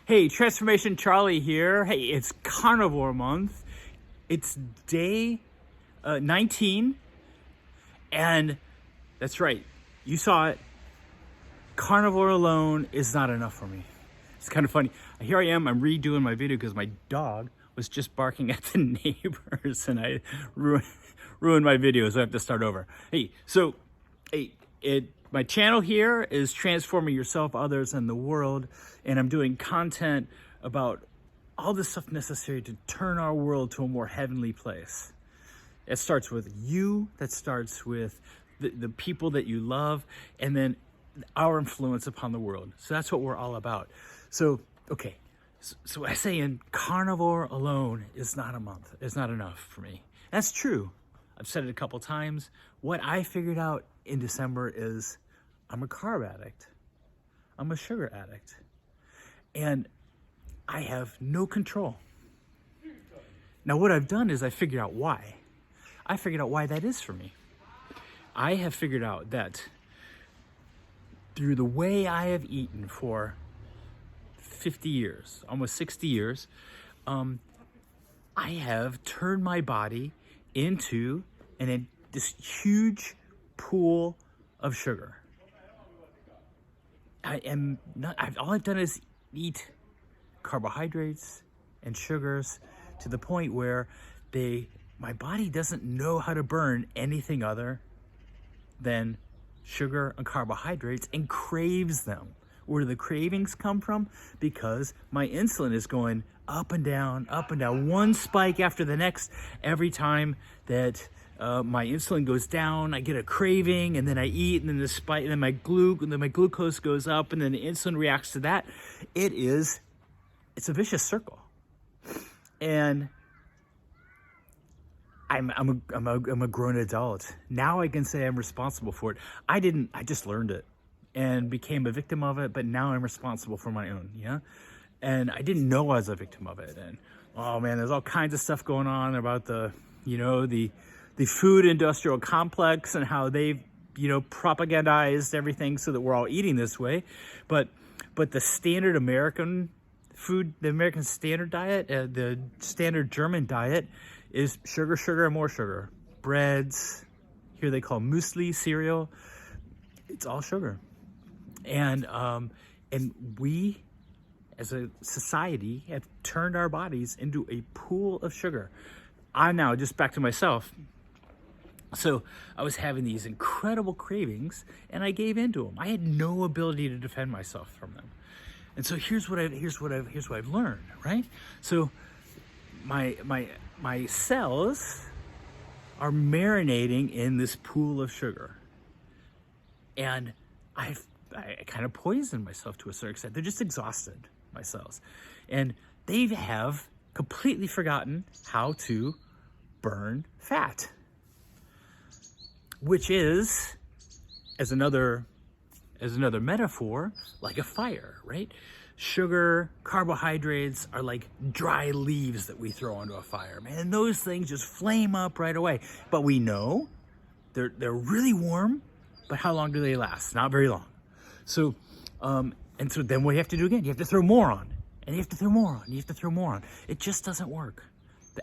Hey, Transformation Charlie here. Hey, it's Carnivore Month. It's day 19, and that's right. You saw it. Carnivore alone is not enough for me. It's kind of funny. Here I am. I'm redoing my video because my dog was just barking at the neighbors, and I ruined my video, so I have to start over. My channel here is Transforming Yourself, Others, and the World, and I'm doing content about all the stuff necessary to turn our world to a more heavenly place. It starts with you, that starts with the people that you love, and then our influence upon the world. So that's what we're all about. So I say in carnivore alone is not enough for me. That's true. I've said it a couple times. What I figured out in December is I'm a carb addict. I'm a sugar addict. And I have no control. Now what I've done is I figured out why. I figured out why that is for me. I have figured out that through the way I have eaten for 50 years, almost 60 years, I have turned my body into this huge pool of sugar. All I've done is eat carbohydrates and sugars to the point where my body doesn't know how to burn anything other than sugar and carbohydrates and craves them. Where do the cravings come from? Because my insulin is going up and down, one spike after the next. Every time that my insulin goes down, I get a craving, and then I eat, and then the spike, and then my glucose goes up, and then the insulin reacts to that. It's a vicious circle, and I'm a grown adult now. I can say I'm responsible for it. I just learned it and became a victim of it, but now I'm responsible for my own. Yeah, and I didn't know I was a victim of it. And oh man, there's all kinds of stuff going on about the food industrial complex and how they've propagandized everything so that we're all eating this way. But the standard American food, the American standard diet, the standard German diet is sugar, and more sugar. Breads, here they call muesli, cereal. It's all sugar. And we as a society have turned our bodies into a pool of sugar. Now just back to myself. So I was having these incredible cravings, and I gave into them. I had no ability to defend myself from them. And so here's what I've learned, right? So my cells are marinating in this pool of sugar, and I kind of poisoned myself to a certain extent. They're just exhausted, my cells, and they have completely forgotten how to burn fat, which is, as another metaphor, like a fire, right? Sugar, carbohydrates are like dry leaves that we throw onto a fire, man. And those things just flame up right away. But we know they're really warm, but how long do they last? Not very long. So, and so then what you have to do again, you have to throw more on, and you have to throw more on, you have to throw more on. It just doesn't work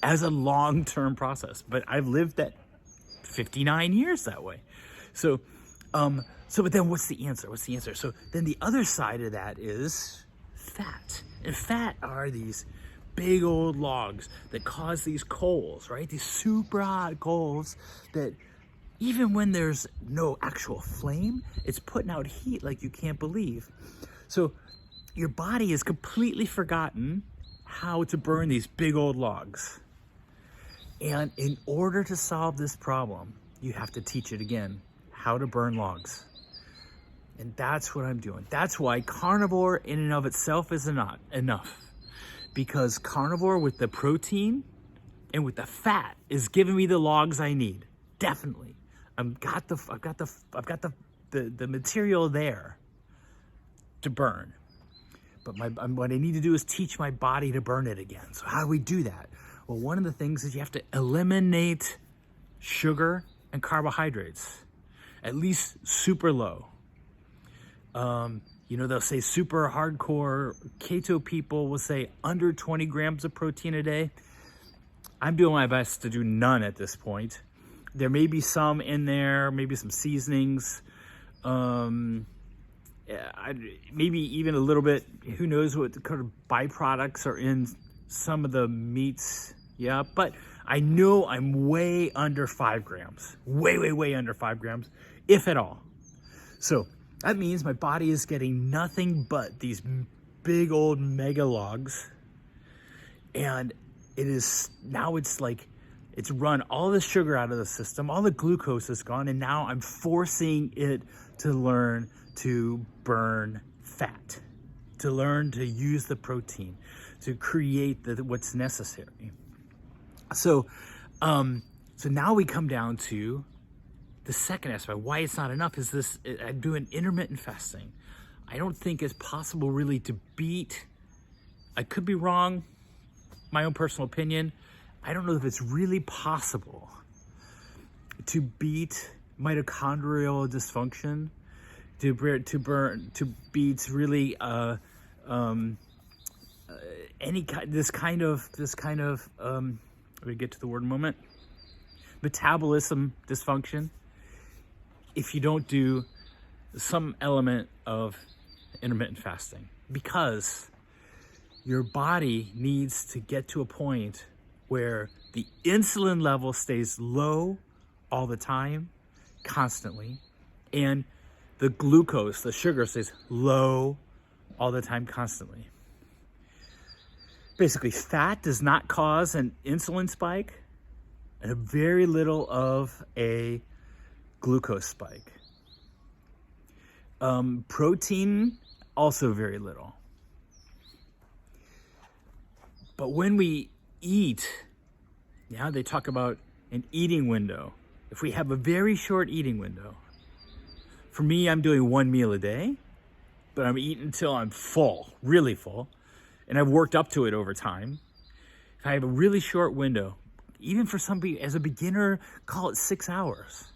as a long-term process. But I've lived that 59 years that way. So but then what's the answer? So then the other side of that is fat. And fat are these big old logs that cause these coals, right? These super hot coals that even when there's no actual flame, it's putting out heat like you can't believe. So your body has completely forgotten how to burn these big old logs. And in order to solve this problem, you have to teach it again, how to burn logs. And that's what I'm doing. That's why carnivore in and of itself is not enough. Because carnivore with the protein and with the fat is giving me the logs I need. Definitely. I've got the material there to burn. But what I need to do is teach my body to burn it again. So how do we do that? Well, one of the things is you have to eliminate sugar and carbohydrates, at least super low. They'll say super hardcore keto people will say under 20 grams of protein a day. I'm doing my best to do none at this point. There may be some in there, maybe some seasonings, maybe even a little bit, who knows what kind of byproducts are in some of the meats. Yeah, but I know I'm way under 5 grams, way under 5 grams, if at all. So that means my body is getting nothing but these big old mega logs. And it's run all the sugar out of the system, all the glucose is gone, and now I'm forcing it to learn to burn fat, to learn to use the protein, to create what's necessary. So now we come down to the second aspect. Why it's not enough is this: I'm doing intermittent fasting. I don't think it's possible really to beat. I could be wrong. My own personal opinion. I don't know if it's really possible to beat mitochondrial dysfunction, to beat really this kind of let me get to the word in a moment, metabolism dysfunction, if you don't do some element of intermittent fasting, because your body needs to get to a point where the insulin level stays low all the time, constantly, and the glucose, the sugar, stays low all the time, constantly. Basically, fat does not cause an insulin spike and very little of a glucose spike. Protein, also very little. But when we eat, they talk about an eating window. If we have a very short eating window, for me, I'm doing 1 meal a day, but I'm eating until I'm full, really full, and I've worked up to it over time. If I have a really short window, even for somebody as a beginner, call it 6 hours.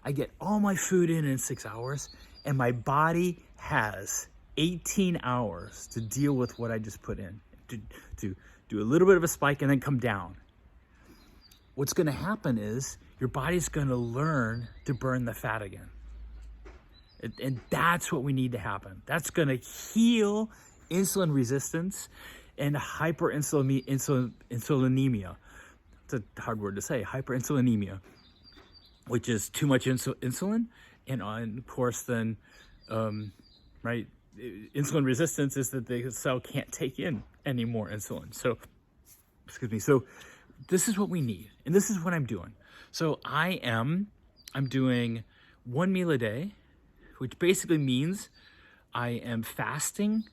I get all my food in 6 hours, and my body has 18 hours to deal with what I just put in, to do a little bit of a spike and then come down. What's going to happen is your body's going to learn to burn the fat again. And that's what we need to happen. That's going to heal insulin resistance and hyperinsulinemia. It's a hard word to say, hyperinsulinemia, which is too much insulin. And of course, then, insulin resistance is that the cell can't take in any more insulin. So this is what we need. And this is what I'm doing. So I'm doing 1 meal a day, which basically means I am fasting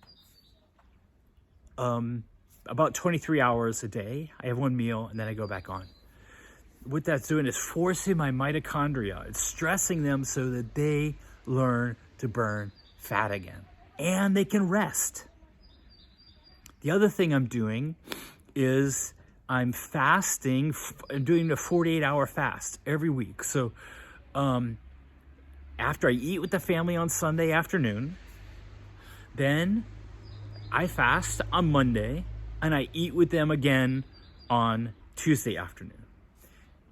about 23 hours a day. I have 1 meal and then I go back on. What that's doing is forcing my mitochondria. It's stressing them so that they learn to burn fat again. And they can rest. The other thing I'm doing is I'm fasting. I'm doing a 48-hour fast every week. So after I eat with the family on Sunday afternoon, then I fast on Monday, and I eat with them again on Tuesday afternoon.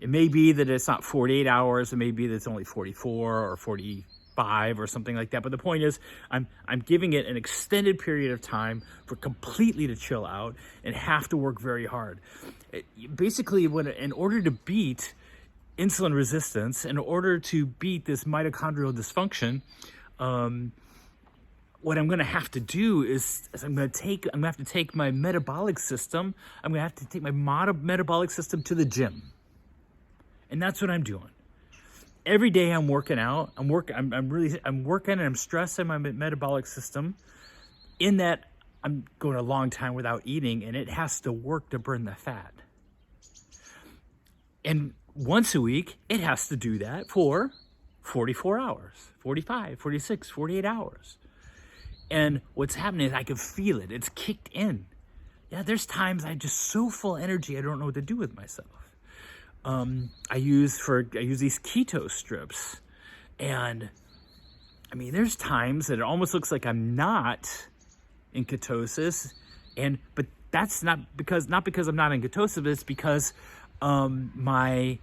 It may be that it's not 48 hours. It may be that it's only 44 or 45 or something like that. But the point is, I'm giving it an extended period of time for completely to chill out and have to work very hard. Basically, in order to beat insulin resistance, in order to beat this mitochondrial dysfunction, what I'm going to have to do is I'm going to have to take my metabolic system. I'm going to have to take my metabolic system to the gym, and that's what I'm doing. Every day I'm working out. I'm working and I'm stressing my metabolic system. In that, I'm going a long time without eating, and it has to work to burn the fat. And once a week, it has to do that for 44 hours, 45, 46, 48 hours. And what's happening is I can feel it. It's kicked in. Yeah, there's times I'm just so full energy, I don't know what to do with myself. I use these keto strips, and I mean, there's times that it almost looks like I'm not in ketosis, but that's not because I'm not in ketosis, it's because my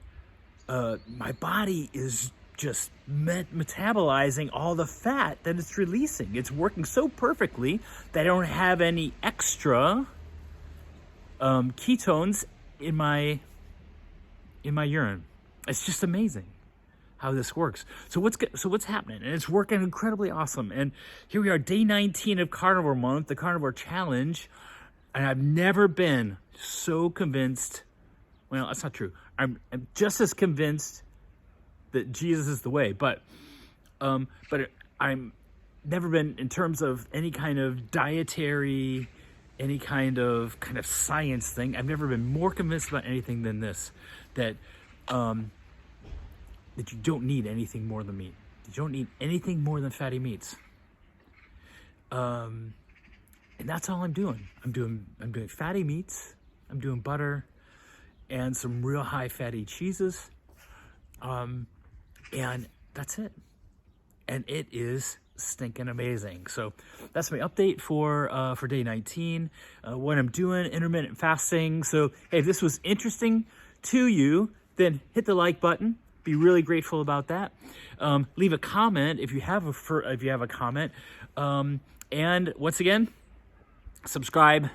body is just metabolizing all the fat that it's releasing. It's working so perfectly that I don't have any extra ketones in my urine. It's just amazing how this works. So what's happening? And it's working incredibly awesome. And here we are, day 19 of Carnivore Month, the Carnivore Challenge. And I've never been so convinced. Well, that's not true. I'm just as convinced that Jesus is the way, but I'm never been, in terms of any kind of dietary, any kind of science thing, I've never been more convinced about anything than this, that you don't need anything more than meat. You don't need anything more than fatty meats. And that's all I'm doing. I'm doing fatty meats. I'm doing butter and some real high fatty cheeses. And that's it. And it is stinking amazing. So that's my update for day 19. What I'm doing, intermittent fasting. So hey, if this was interesting to you, then hit the like button. Be really grateful about that. Leave a comment if you have a comment. And once again, subscribe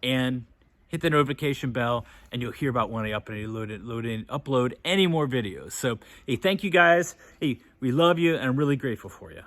and hit the notification bell, and you'll hear about when I upload any more videos. So hey, thank you guys. Hey, we love you, and I'm really grateful for you.